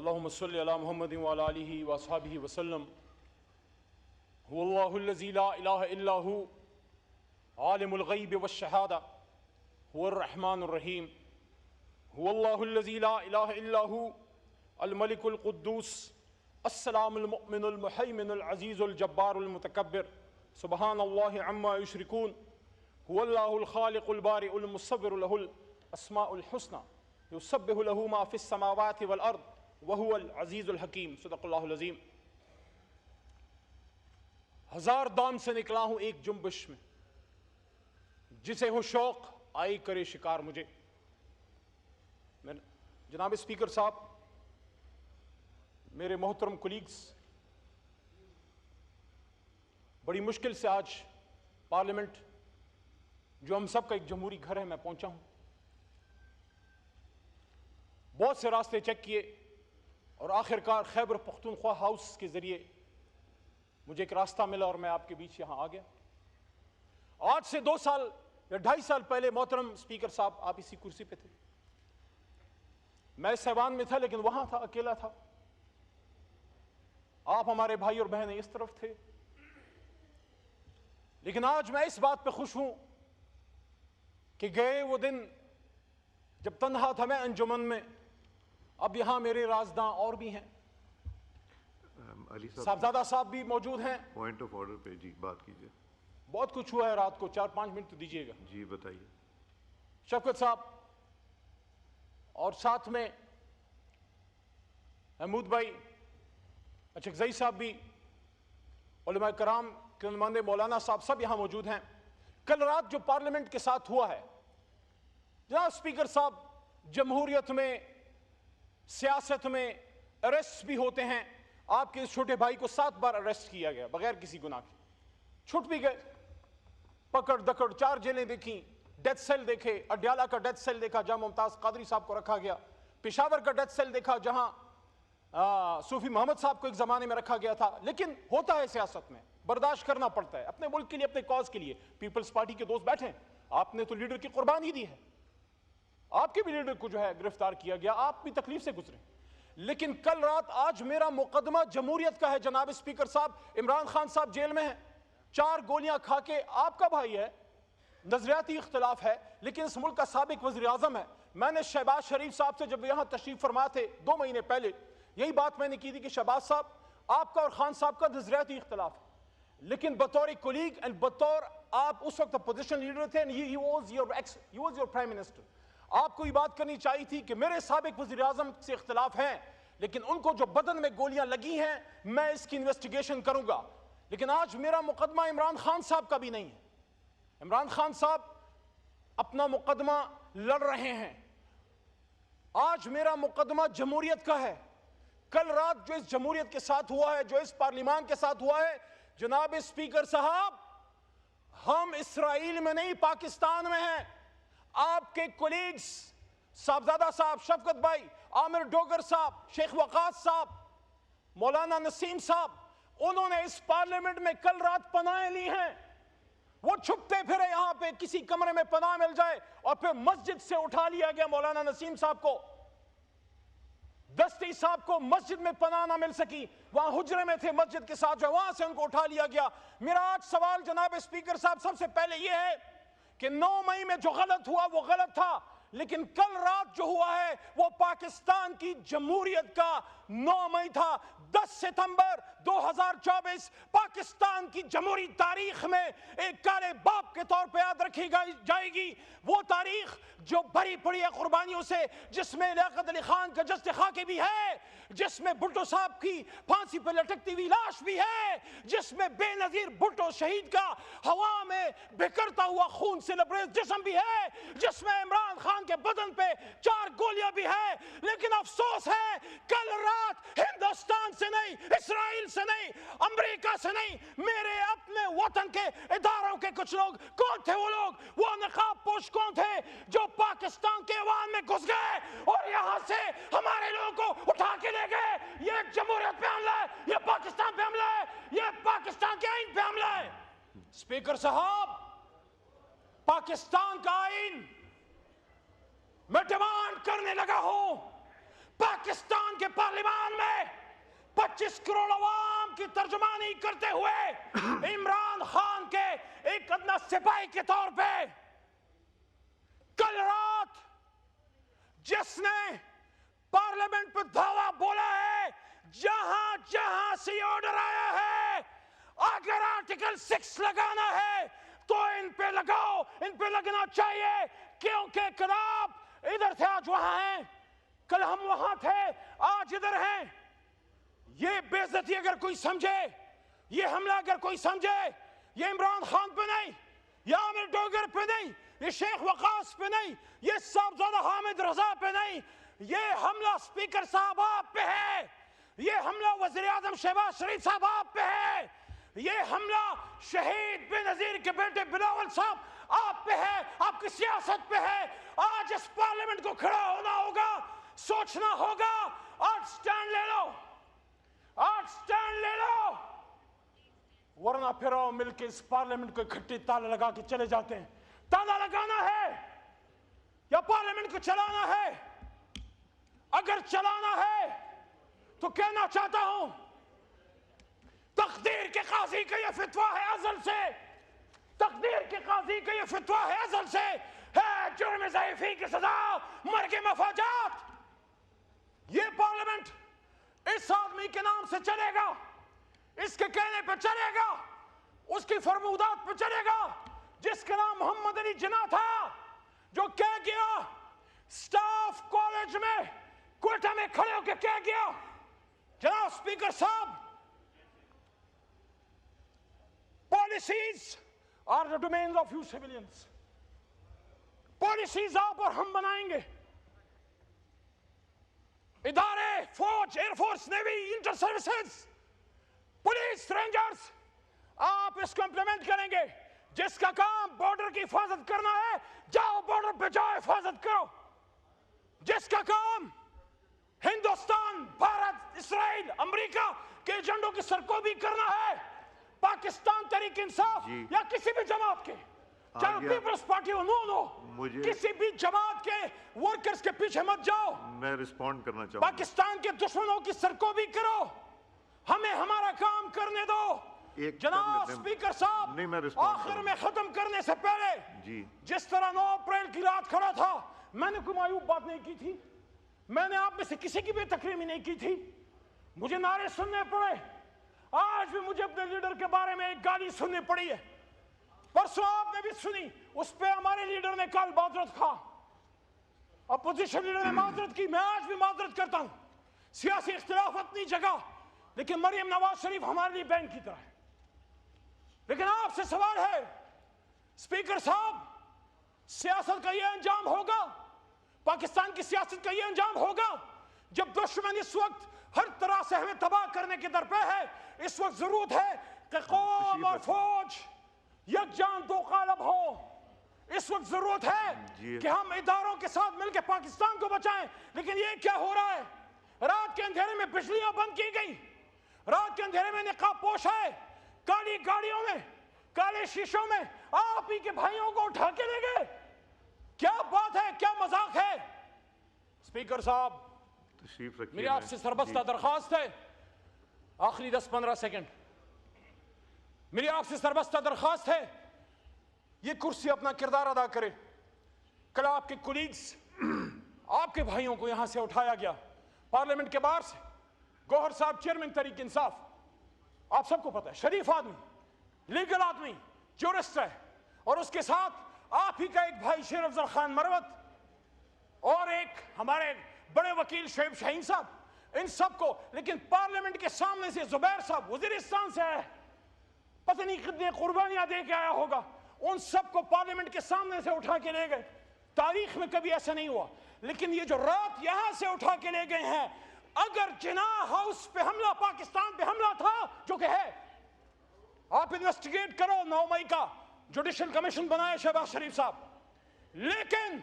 अल्लाहुम्मा सल्लि अला मुहम्मदिन व अला आलिहि व अस्हाबिहि वसल्लम। हुवल्लाहुल्लज़ी ला इलाहा इल्ला हु आलिमुल ग़ैबि वश्शहादा हुवर रहमानुर रहीम। हुवल्लाहुल्लज़ी ला इलाहा इल्ला हु अल मलिकुल कुद्दूस अस्सलामुल मुमिनुल मुहैमिनुल अज़ीज़ुल जब्बारुल मुतकब्बिर सुब्हानल्लाहि अम्मा युश्रिकून। हुवल्लाहुल खालिकुल बारिउल मुसव्विरु लहुल अस्माउल हुस्ना युसब्बिहु लहू मा फिस समावाति वल अर्द व हुवल अज़ीज़ुल हकीम। सदक़ल्लाहुल अज़ीम। हजार दाम से निकला हूं एक जुम्बिश में, जिसे हो शौक आई करे शिकार मुझे। जनाब स्पीकर साहब, मेरे मोहतरम कुलीग्स, बड़ी मुश्किल से आज पार्लियामेंट, जो हम सब का एक जमहूरी घर है, मैं पहुंचा हूं। बहुत से रास्ते चेक किए और आखिरकार खैबर पख्तूनख्वा हाउस के जरिए मुझे एक रास्ता मिला और मैं आपके बीच यहां आ गया। आज से 2 साल या 2.5 साल पहले मोहतरम स्पीकर साहब, आप इसी कुर्सी पे थे, मैं इस ऐवान में था, लेकिन वहां था, अकेला था। आप हमारे भाई और बहनें इस तरफ थे। लेकिन आज मैं इस बात पे खुश हूं कि गए वो दिन जब तन्हा था मैं अंजुमन में, अब यहां मेरे राजदां और भी हैं। साहबजादा साहब भी मौजूद हैं। पॉइंट ऑफ ऑर्डर पे जी बात कीजिए। बहुत कुछ हुआ है रात को, 4-5 मिनट तो दीजिएगा। जी बताइए। शफकत साहब और साथ में महमूद भाई, अचकजई साहब भी, उलमा कराम के नुमाइंदे मौलाना साहब, सब यहां मौजूद हैं। कल रात जो पार्लियामेंट के साथ हुआ है, जनाब स्पीकर साहब, जमहूरियत में, सियासत में अरेस्ट भी होते हैं। आपके इस छोटे भाई को 7 बार अरेस्ट किया गया बगैर किसी गुनाह के, छुट भी गए। पकड़ दकड़ 4 जेलें देखी, डेथ सेल देखे। अड्याला का डेथ सेल देखा जहां मुमताज कादरी साहब को रखा गया। पेशावर का डेथ सेल देखा जहां सूफी मोहम्मद साहब को एक जमाने में रखा गया था। लेकिन होता है सियासत में, बर्दाश्त करना पड़ता है, अपने मुल्क के लिए, अपने कॉज के लिए। पीपल्स पार्टी के दोस्त बैठे, आपने तो लीडर की कुर्बानी दी है, आपके भी लीडर को जो है गिरफ्तार किया गया, आप भी तकलीफ से गुजरे। लेकिन कल रात, आज मेरा मुकदमा जमहूरियत का है। जनाब स्पीकर साहब, इमरान खान साहब जेल में हैं, 4 गोलियां खा के। आपका भाई है, नजरियाती इख्तिलाफ है, लेकिन इस मुल्क का साबिक वज़ीर आज़म है। मैंने शहबाज शरीफ साहब से जब यहां तशरीफ फरमा थे 2 महीने पहले, यही बात मैंने की थी कि शहबाज साहब, आपका और खान साहब का नजरियाती इख्तिलाफ है, लेकिन बतौर कोलीग एंड बतौर, आप उस वक्त अपोजिशन लीडर थे, he was your prime minister. आपको ये बात करनी चाहिए थी कि मेरे साबिक वज़ीर आज़म से इख्तिलाफ हैं, लेकिन उनको जो बदन में गोलियां लगी हैं, मैं इसकी इन्वेस्टिगेशन करूंगा। लेकिन आज मेरा मुकदमा इमरान खान साहब का भी नहीं है। इमरान खान साहब अपना मुकदमा लड़ रहे हैं। आज मेरा मुकदमा जमहूरियत का है। कल रात जो इस जमहूरियत के साथ हुआ है, जो इस पार्लियामान के साथ हुआ है, जनाब स्पीकर साहब, हम इसराइल में नहीं, पाकिस्तान में हैं। आपके कोलीग्स, साहबजादा साहब, शफकत भाई, आमिर डोगर साहब, शेख वकास साहब, मौलाना नसीम साहब, उन्होंने इस पार्लियामेंट में कल रात पनाहें ली हैं। वो छुपते फिरे यहां पे, किसी कमरे में पनाह मिल जाए, और फिर मस्जिद से उठा लिया गया मौलाना नसीम साहब को। दस्ती साहब को मस्जिद में पनाह ना मिल सकी, वहां हुजरे में थे मस्जिद के साथ, जो वहां से उनको उठा लिया गया। मेरा आज सवाल जनाब स्पीकर साहब सबसे पहले यह है कि 9 मई में जो गलत हुआ वो गलत था, लेकिन कल रात जो हुआ है वो पाकिस्तान की जमहूरियत का 9 मई था। 10 सितंबर 2024 पाकिस्तान की जमहूरी तारीख में एक काले बाप के तौर पे याद रखी जाएगी। वो तारीख जो भरी पड़ी है कुर्बानियों से, जिसमें लियाकत अली खान का जश्न खाके भी है, जिसमें भुट्टो साहब की फांसी पर लटकती हुई लाश भी है, जिसमें बेनजीर भुट्टो शहीद का हवा में बिखरता हुआ खून से लबरेज जिस्म भी है, जिसमें इमरान खान के बदन पे 4 गोलियां भी है। लेकिन अफसोस है, कल रात हिंदुस्तान से नहीं, इसराइल से नहीं, अमेरिका से नहीं, मेरे अपने वतन के इदारों के कुछ लोग, कौन थे वो लोग? वो नकाब पोश कौन थे जो पाकिस्तान के ऐवान में घुस गए और यहां से हमारे लोगों को उठा के ले गए? ये जमहूरियत पे हमला है, ये पाकिस्तान पे हमला है, ये पाकिस्तान के आइन पे हमला है। स्पीकर साहब, पाकिस्तान का आइन मैं डिमांड करने लगा हूं, पाकिस्तान के पार्लियामेंट 25 करोड़ अवाम की तर्जुमानी करते हुए इमरान खान के एक अदना सिपाही के तौर पे कल रात जिसने पार्लियामेंट पर धावा बोला है, जहां जहां से ऑर्डर आया है, अगर आर्टिकल 6 लगाना है तो इन पे लगाओ, इन पे लगना चाहिए, क्योंकि कल आप इधर थे, आज वहां हैं, कल हम वहां थे, आज इधर हैं। ये बेइज्जती अगर कोई समझे, ये हमला अगर कोई समझे, ये इमरान खान पे नहीं, ये आमिर डोगर पे नहीं, ये शेख वकास पे नहीं, ये साहबजादा हामिद रजा पे नहीं, ये हमला स्पीकर साहब आप पे है, ये हमला वज़ीर आज़म शहबाज शरीफ साहब आप पे है, ये हमला शहीद बेनज़ीर के बेटे बिलावल साहब आप पे है, आपकी सियासत पे है। आज इस पार्लियामेंट को खड़ा होना होगा, सोचना होगा, आज स्टैंड ले लो, आज स्टैंड ले लो, वरना फिर आओ मिलकर इस पार्लियामेंट को इकट्ठे ताला लगा के चले जाते हैं। ताला लगाना है या पार्लियामेंट को चलाना है? अगर चलाना है तो कहना चाहता हूं, तकदीर के काजी का यह फितवा है अज़ल से, तकदीर के काजी का यह फितवा है अज़ल से, है जुर्म ज़ईफ़ी की सजा, मर्ग मफाजात। ये पार्लियामेंट इस आदमी के नाम से चलेगा, इसके कहने पे चलेगा, उसकी फरमूदात पे चलेगा, जिसका नाम मोहम्मद अली जिन्ना था, जो कह गया स्टाफ कॉलेज में कोटा में खड़े होकर कह गया, जनाब स्पीकर साहब, policies are the domain of you civilians, policies आप और हम बनाएंगे, इदारे फौज, air force, navy, inter services, police, rangers, आप इसको इंप्लीमेंट करेंगे। जिसका काम बॉर्डर की हिफाजत करना है, जाओ बॉर्डर पे जाओ, हिफाजत करो। जिसका काम हिंदुस्तान, भारत, इस्राइल, अमेरिका के एजेंडों की सरकोबी करना है, पाकिस्तान तहरीक इंसाफ या किसी भी जमात के, चाहे पीपल्स पार्टी हो, नो किसी भी जमात के वर्कर्स के पीछे मत जाओ। मैं रिस्पॉन्ड करना चाहूंगा। पाकिस्तान के दुश्मनों की सरकोबी करो, हमें हमारा काम करने दो। जनाब स्पीकर साहब, आखिर में खत्म करने से पहले जी, जिस तरह 9 अप्रैल की रात खड़ा था, मैंने कोई मायूब बात नहीं की थी, मैंने आप में से किसी की भी तकरीम नहीं की थी, मुझे नारे सुनने पड़े, आज भी मुझे अपने लीडर के बारे में एक गाली सुननी पड़ी है, परसों आपने भी सुनी, उस पर हमारे लीडर ने कल माजरत खा, अपोजिशन लीडर ने माजरत की, मैं आज भी माजरत करता हूं। सियासी इख्तिलाफ अपनी जगह, लेकिन मरियम नवाज शरीफ हमारे लिए बहन की तरह है। लेकिन आपसे सवाल है स्पीकर साहब, सियासत का यह अंजाम होगा, पाकिस्तान की सियासत का यह अंजाम होगा, जब दुश्मन इस वक्त हर तरह से हमें तबाह करने के दर पे है। इस वक्त जरूरत है कि कौम और फौज यकजान दो कालब हो। इस वक्त जरूरत है कि हम इदारों के साथ मिलकर पाकिस्तान को बचाएं। लेकिन ये क्या हो रहा है? रात के अंधेरे में बिजलियां बंद की गई, रात के अंधेरे में निकाब पोश है, काली गाड़ियों में, काले शीशों में आप ही के भाइयों को उठा के ले गए। क्या बात है, क्या मजाक है? स्पीकर साहब, तशरीफ रखिए। मेरी आपसे सरबस्ता दरखास्त है, आखिरी 10-15 सेकंड, मेरी आपसे सरबस्ता दरखास्त है, ये कुर्सी अपना किरदार अदा करे। कल आपके कुलीग्स, आपके भाइयों को यहां से उठाया गया पार्लियामेंट के बाहर से। गौहर साहब चेयरमैन तहरीक इंसाफ, आप सबको पता है, शरीफ आदमी, लीगल आदमी, ज्यूरिस्ट है, और उसके साथ आप ही का एक भाई शेर अफजल खान मरवत और एक हमारे बड़े वकील शोएब शाहीन साहब, इन सबको, लेकिन पार्लियामेंट के सामने से जुबैर साहब वजीरिस्तान से आया, पता नहीं कितनी कुर्बानियां दे के आया होगा, उन सबको पार्लियामेंट के सामने से उठा के ले गए। तारीख में कभी ऐसा नहीं हुआ। लेकिन ये जो रात यहां से उठा के ले गए हैं, अगर जिना हाउस पे हमला, पाकिस्तान पे हमला था, जो कि है, आप इन्वेस्टिगेट करो, 9 मई का जुडिशियल कमीशन बनाए शहबाज शरीफ साहब, लेकिन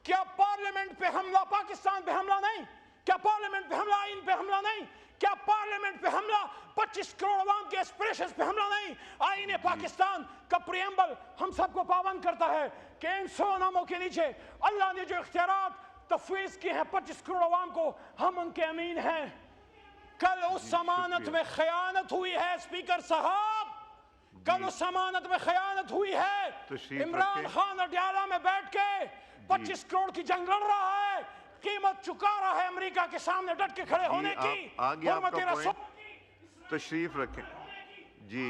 क्या पार्लियामेंट पे हमला, पाकिस्तान पे हमला नहीं? क्या पार्लियामेंट पे हमला, आईन पे हमला नहीं? क्या पार्लियामेंट पे हमला 25 करोड़ अवाम के एस्पिरेशंस पे हमला नहीं? आईन पाकिस्तान का प्रियम्बल हम सबको पाबंद करता है कि इन 100 नामों के नीचे अल्लाह ने जो इख्तियारात तफवीज किए हैं 25 करोड़ अवाम को, हम उनके अमीन हैं। कल उस अमानत में खयानत हुई है स्पीकर साहब, कल उस अमानत में खयानत हुई है। इमरान खान अडयाला में बैठ के 25 करोड़ की जंग लड़ रहा है, कीमत चुका रहा है अमेरिका के सामने डट के खड़े होने की। आगे आपका पॉइंट, तशरीफ रखें जी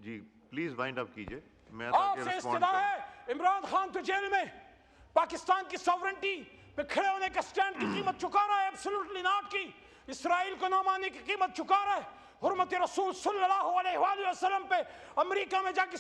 जी, प्लीज वाइंड अप कीजिए। मैं आपसे इस्तेदा है, इमरान खान तो जेल में पाकिस्तान की सॉवरेंटी पे खड़े होने का स्टैंड की कीमत चुका रहा है, एब्सोल्युटली नॉट की। इसराइल को ना मानने की कीमत चुका रहा है। हुर्मत रसूल सल्लल्लाहु अलैहि वसल्लम पे अमेरिका में जाके